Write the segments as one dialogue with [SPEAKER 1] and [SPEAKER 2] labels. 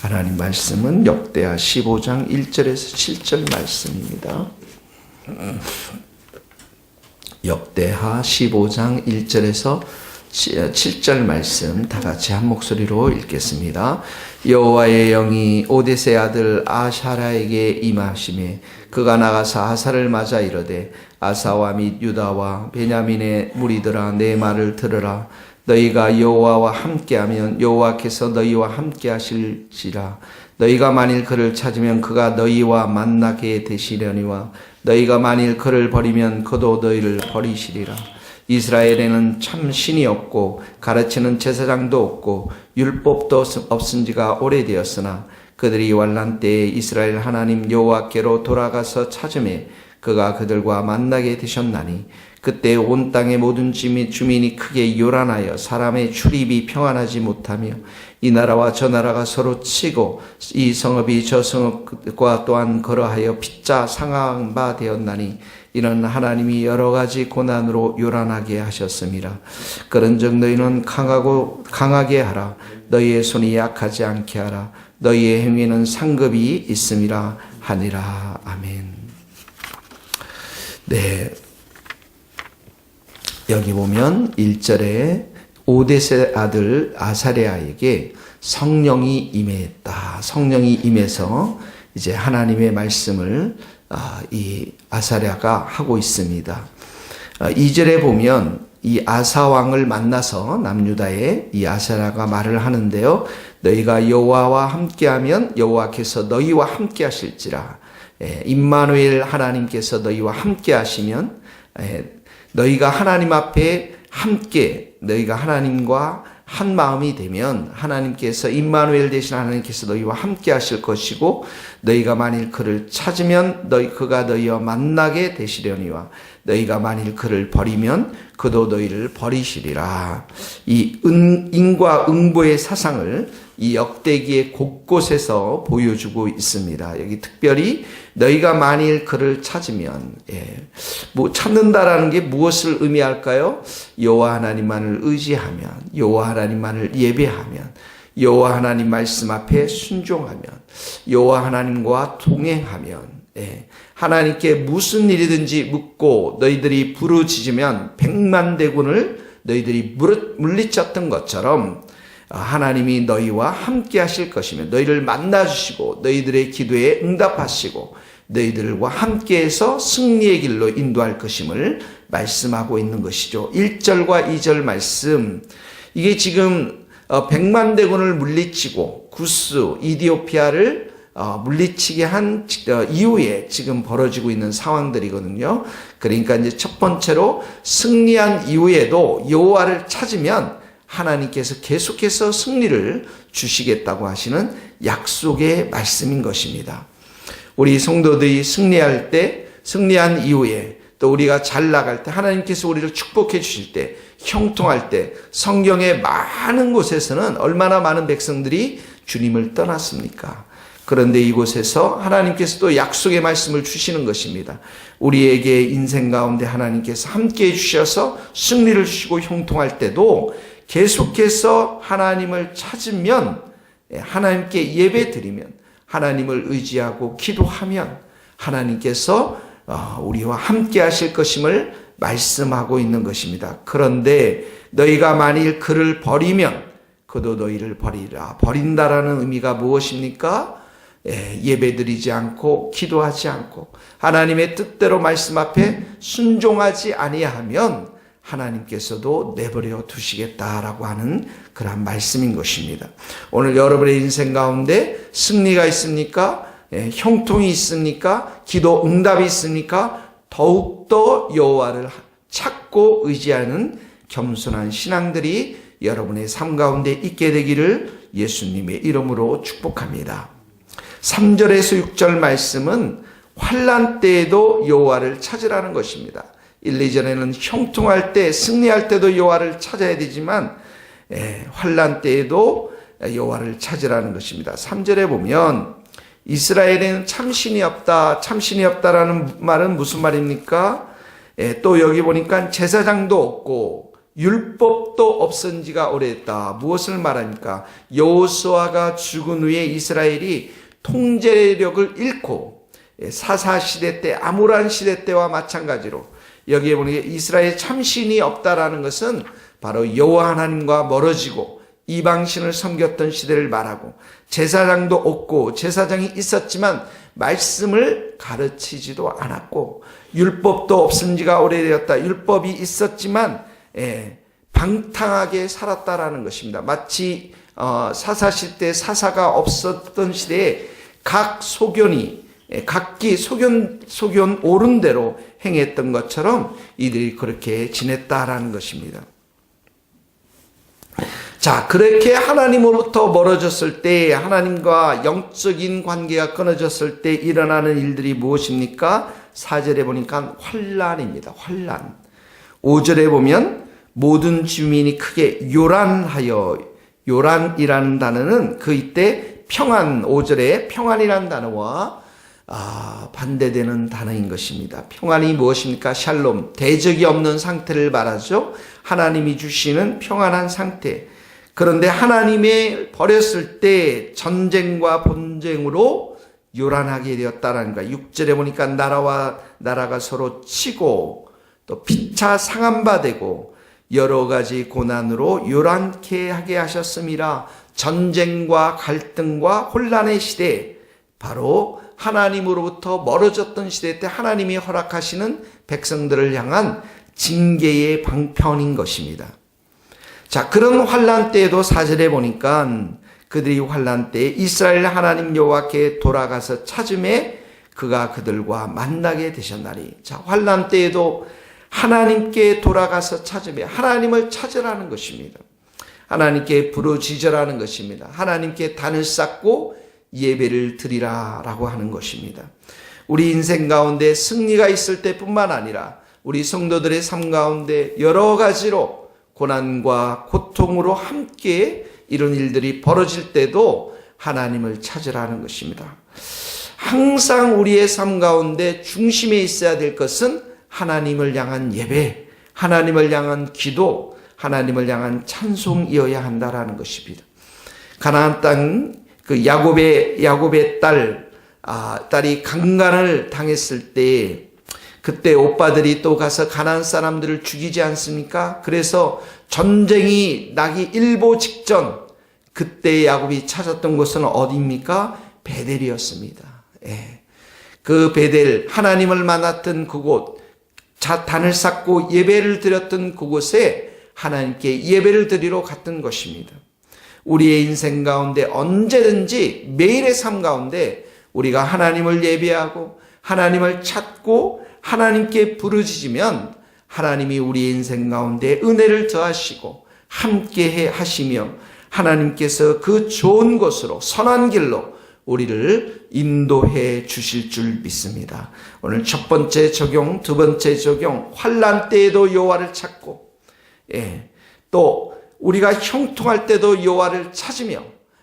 [SPEAKER 1] 하나님 말씀은 역대하 15장 1절에서 7절 말씀입니다. 역대하 15장 1절에서 7절 말씀 다 같이 한 목소리로 읽겠습니다. 여호와의 영이 오뎃의 아들 아사랴에게 임하시매 그가 나가서 아사를 맞아 이르되 아사와 및 유다와 베냐민의 무리들아 내 말을 들으라. 너희가 여호와와 함께하면 여호와께서 너희와 함께하실지라. 너희가 만일 그를 찾으면 그가 너희와 만나게 되시려니와 너희가 만일 그를 버리면 그도 너희를 버리시리라. 이스라엘에는 참 신이 없고 가르치는 제사장도 없고 율법도 없은 지가 오래되었으나 그들이 환난 때에 이스라엘 하나님 여호와께로 돌아가서 찾음에 그가 그들과 만나게 되셨나니 그때 온 땅의 모든 주민이 크게 요란하여 사람의 출입이 평안하지 못하며 이 나라와 저 나라가 서로 치고 이 성읍이 저 성읍과 또한 걸어하여 빗자 상한 바 되었나니 이는 하나님이 여러 가지 고난으로 요란하게 하셨습니다. 그런즉 너희는 강하게 하라. 너희의 손이 약하지 않게 하라. 너희의 행위는 상급이 있음이라 하니라. 아멘. 네. 여기 보면 1절에 오뎃의 아들 아사랴에게 성령이 임했다. 성령이 임해서 이제 하나님의 말씀을 이 아사랴가 하고 있습니다. 2절에 보면 이 아사 왕을 만나서 남유다에 이 아사랴가 말을 하는데요. 너희가 여호와와 함께하면 여호와께서 너희와 함께하실지라. 임마누엘 하나님께서 너희와 함께하시면 너희가 하나님 앞에 함께 너희가 하나님과 한 마음이 되면 하나님께서 임마누엘 되신 하나님께서 너희와 함께 하실 것이고 너희가 만일 그를 찾으면 그가 너희와 만나게 되시려니와 너희가 만일 그를 버리면 그도 너희를 버리시리라. 이 인과 응보의 사상을 이 역대기의 곳곳에서 보여주고 있습니다. 여기 특별히 너희가 만일 그를 찾으면 찾는다라는 게 무엇을 의미할까요? 여호와 하나님만을 의지하면, 여호와 하나님만을 예배하면, 여호와 하나님 말씀 앞에 순종하면, 여호와 하나님과 동행하면, 하나님께 무슨 일이든지 묻고 너희들이 부르짖으면 100만 대군을 너희들이 물리쳤던 것처럼 하나님이 너희와 함께 하실 것이며 너희를 만나주시고 너희들의 기도에 응답하시고 너희들과 함께해서 승리의 길로 인도할 것임을 말씀하고 있는 것이죠. 1절과 2절 말씀, 이게 지금 100만 대군을 물리치고 구스 이디오피아를 물리치게 한 이후에 지금 벌어지고 있는 상황들이거든요. 그러니까 이제 첫 번째로 승리한 이후에도 여호와를 찾으면 하나님께서 계속해서 승리를 주시겠다고 하시는 약속의 말씀인 것입니다. 우리 성도들이 승리할 때, 승리한 이후에 또 우리가 잘 나갈 때 하나님께서 우리를 축복해 주실 때, 형통할 때 성경의 많은 곳에서는 얼마나 많은 백성들이 주님을 떠났습니까? 그런데 이곳에서 하나님께서 또 약속의 말씀을 주시는 것입니다. 우리에게 인생 가운데 하나님께서 함께해 주셔서 승리를 주시고 형통할 때도 계속해서 하나님을 찾으면, 하나님께 예배 드리면, 하나님을 의지하고 기도하면 하나님께서 우리와 함께 하실 것임을 말씀하고 있는 것입니다. 그런데 너희가 만일 그를 버리면 그도 너희를 버리라. 버린다라는 의미가 무엇입니까? 예배드리지 않고 기도하지 않고 하나님의 뜻대로 말씀 앞에 순종하지 아니하면 하나님께서도 내버려 두시겠다라고 하는 그런 말씀인 것입니다. 오늘 여러분의 인생 가운데 승리가 있습니까? 형통이 있습니까? 기도 응답이 있습니까? 더욱더 여호와를 찾고 의지하는 겸손한 신앙들이 여러분의 삶 가운데 있게 되기를 예수님의 이름으로 축복합니다. 3절에서 6절 말씀은 환난 때에도 여호와를 찾으라는 것입니다. 1, 2절에는 형통할 때, 승리할 때도 여호와를 찾아야 되지만 환난 때에도 여호와를 찾으라는 것입니다. 3절에 보면 이스라엘에는 참신이 없다, 참신이 없다라는 말은 무슨 말입니까? 또 여기 보니까 제사장도 없고 율법도 없은 지가 오래됐다. 무엇을 말합니까? 여호수아가 죽은 후에 이스라엘이 통제력을 잃고 사사시대 때, 암울한 시대 때와 마찬가지로 여기에 보니 이스라엘 참신이 없다라는 것은 바로 여호와 하나님과 멀어지고 이방신을 섬겼던 시대를 말하고, 제사장도 없고 제사장이 있었지만 말씀을 가르치지도 않았고, 율법도 없은 지가 오래되었다. 율법이 있었지만 방탕하게 살았다라는 것입니다. 마치 사사시대 사사가 없었던 시대에 각 소견이 각기 소견 옳은 대로 행했던 것처럼 이들이 그렇게 지냈다라는 것입니다. 자, 그렇게 하나님으로부터 멀어졌을 때, 하나님과 영적인 관계가 끊어졌을 때 일어나는 일들이 무엇입니까? 4절에 보니까 환난입니다. 환난. 5절에 보면 모든 주민이 크게 요란하여, 요란이라는 단어는 그 이때 평안, 5절에 평안이라는 단어와 반대되는 단어인 것입니다. 평안이 무엇입니까? 샬롬, 대적이 없는 상태를 말하죠. 하나님이 주시는 평안한 상태. 그런데 하나님이 버렸을 때 전쟁과 분쟁으로 요란하게 되었다라는 거야. 6절에 보니까 나라와 나라가 서로 치고 또 피차 상한 바 되고 여러 가지 고난으로 요란케 하게 하셨음이라. 전쟁과 갈등과 혼란의 시대, 바로 하나님으로부터 멀어졌던 시대 때 하나님이 허락하시는 백성들을 향한 징계의 방편인 것입니다. 자, 그런 환난 때에도 4절에 보니까 그들이 환난 때에 이스라엘 하나님 여호와께 돌아가서 찾음에 그가 그들과 만나게 되셨나니. 자, 환난 때에도 하나님께 돌아가서 찾음에, 하나님을 찾으라는 것입니다. 하나님께 부르짖으라는 것입니다. 하나님께 단을 쌓고 예배를 드리라라고 하는 것입니다. 우리 인생 가운데 승리가 있을 때뿐만 아니라 우리 성도들의 삶 가운데 여러 가지로 고난과 고통으로 함께 이런 일들이 벌어질 때도 하나님을 찾으라는 것입니다. 항상 우리의 삶 가운데 중심에 있어야 될 것은 하나님을 향한 예배, 하나님을 향한 기도, 하나님을 향한 찬송이어야 한다라는 것입니다. 가나안 땅 그 야곱의 딸이 강간을 당했을 때 그때 오빠들이 또 가서 가나안 사람들을 죽이지 않습니까? 그래서 전쟁이 나기 일보 직전 그때 야곱이 찾았던 곳은 어디입니까? 베델이었습니다. 그 베델, 하나님을 만났던 그곳, 단을 쌓고 예배를 드렸던 그곳에 하나님께 예배를 드리러 갔던 것입니다. 우리의 인생 가운데 언제든지 매일의 삶 가운데 우리가 하나님을 예배하고 하나님을 찾고 하나님께 부르짖으면 하나님이 우리의 인생 가운데 은혜를 더하시고 함께 하시며 하나님께서 그 좋은 곳으로 선한 길로 우리를 인도해 주실 줄 믿습니다. 오늘 첫 번째 적용, 두 번째 적용, 환난 때에도 여호와를 찾고, 또 우리가 형통할 때도 여호와를 찾으며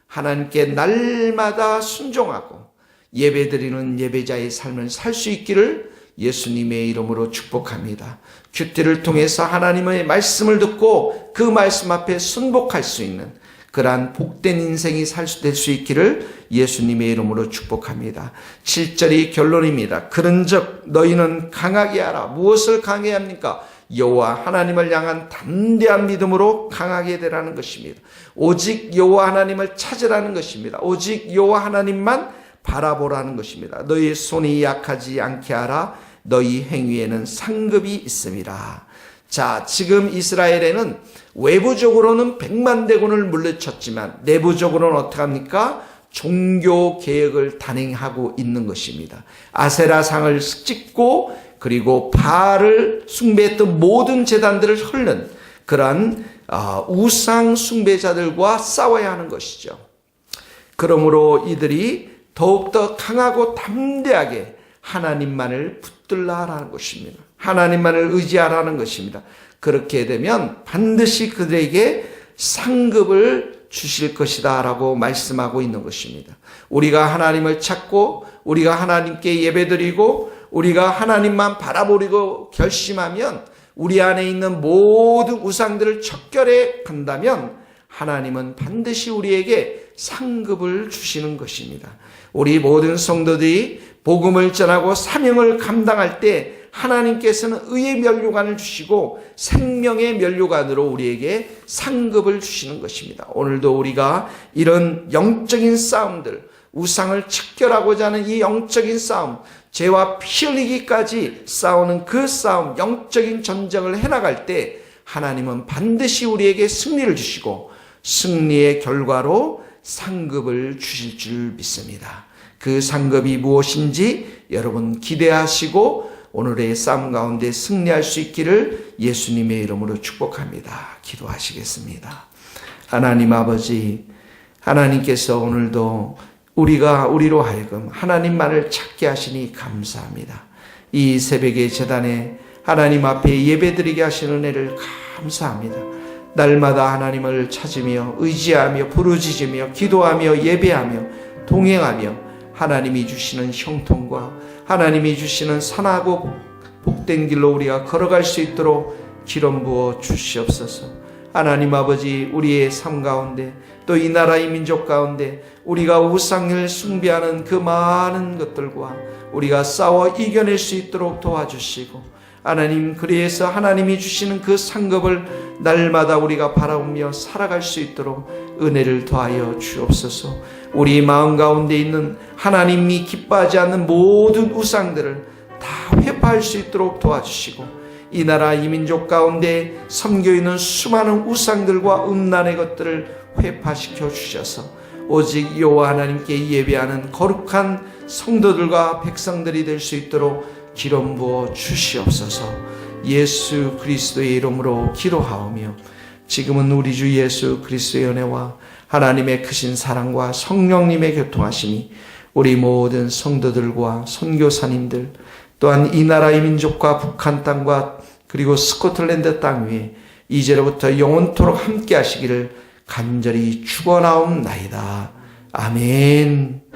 [SPEAKER 1] 하나님께 날마다 순종하고 예배드리는 예배자의 삶을 살 수 있기를 예수님의 이름으로 축복합니다. 큐티를 통해서 하나님의 말씀을 듣고 그 말씀 앞에 순복할 수 있는 그러한 복된 인생이 될 수 있기를 예수님의 이름으로 축복합니다. 7절이 결론입니다. 그런즉 너희는 강하게 하라. 무엇을 강해야 합니까? 여호와 하나님을 향한 담대한 믿음으로 강하게 되라는 것입니다. 오직 여호와 하나님을 찾으라는 것입니다. 오직 여호와 하나님만 바라보라는 것입니다. 너희 손이 약하지 않게 하라. 너희 행위에는 상급이 있음이라. 자, 지금 이스라엘에는 외부적으로는 100만 대군을 물리쳤지만 내부적으로는 어떻게 합니까? 종교 개혁을 단행하고 있는 것입니다. 아세라상을 찍고 그리고 바알을 숭배했던 모든 제단들을 헐는 그러한 우상 숭배자들과 싸워야 하는 것이죠. 그러므로 이들이 더욱더 강하고 담대하게 하나님만을 붙들라라는 것입니다. 하나님만을 의지하라는 것입니다. 그렇게 되면 반드시 그들에게 상급을 주실 것이다 라고 말씀하고 있는 것입니다. 우리가 하나님을 찾고 우리가 하나님께 예배드리고 우리가 하나님만 바라보려고 결심하면 우리 안에 있는 모든 우상들을 척결해 간다면 하나님은 반드시 우리에게 상급을 주시는 것입니다. 우리 모든 성도들이 복음을 전하고 사명을 감당할 때 하나님께서는 의의 면류관을 주시고 생명의 면류관으로 우리에게 상급을 주시는 것입니다. 오늘도 우리가 이런 영적인 싸움들, 우상을 척결하고자 하는 이 영적인 싸움, 죄와 피 흘리기까지 싸우는 그 싸움, 영적인 전쟁을 해나갈 때 하나님은 반드시 우리에게 승리를 주시고 승리의 결과로 상급을 주실 줄 믿습니다. 그 상급이 무엇인지 여러분 기대하시고 오늘의 싸움 가운데 승리할 수 있기를 예수님의 이름으로 축복합니다. 기도하시겠습니다. 하나님 아버지, 하나님께서 오늘도 우리로 하여금 하나님만을 찾게 하시니 감사합니다. 이 새벽의 제단에 하나님 앞에 예배드리게 하시는 은혜를 감사합니다. 날마다 하나님을 찾으며 의지하며 부르짖으며 기도하며 예배하며 동행하며 하나님이 주시는 형통과 하나님이 주시는 선하고 복된 길로 우리가 걸어갈 수 있도록 기름 부어 주시옵소서. 하나님 아버지, 우리의 삶 가운데 또 이 나라의 민족 가운데 우리가 우상을 숭배하는 그 많은 것들과 우리가 싸워 이겨낼 수 있도록 도와주시고 하나님, 그래서 하나님이 주시는 그 상급을 날마다 우리가 바라보며 살아갈 수 있도록 은혜를 더하여 주옵소서. 우리 마음 가운데 있는 하나님이 기뻐하지 않는 모든 우상들을 다 회파할 수 있도록 도와주시고 이 나라 이 민족 가운데 섬겨 있는 수많은 우상들과 음란의 것들을 회파시켜 주셔서 오직 여호와 하나님께 예배하는 거룩한 성도들과 백성들이 될 수 있도록 기름 부어 주시옵소서. 예수 그리스도의 이름으로 기도하오며 지금은 우리 주 예수 그리스도의 은혜와 하나님의 크신 사랑과 성령님의 교통하심이 우리 모든 성도들과 선교사님들 또한 이 나라의 민족과 북한 땅과 그리고 스코틀랜드 땅 위에 이제로부터 영원토록 함께 하시기를 간절히 축원하옵나이다. 아멘.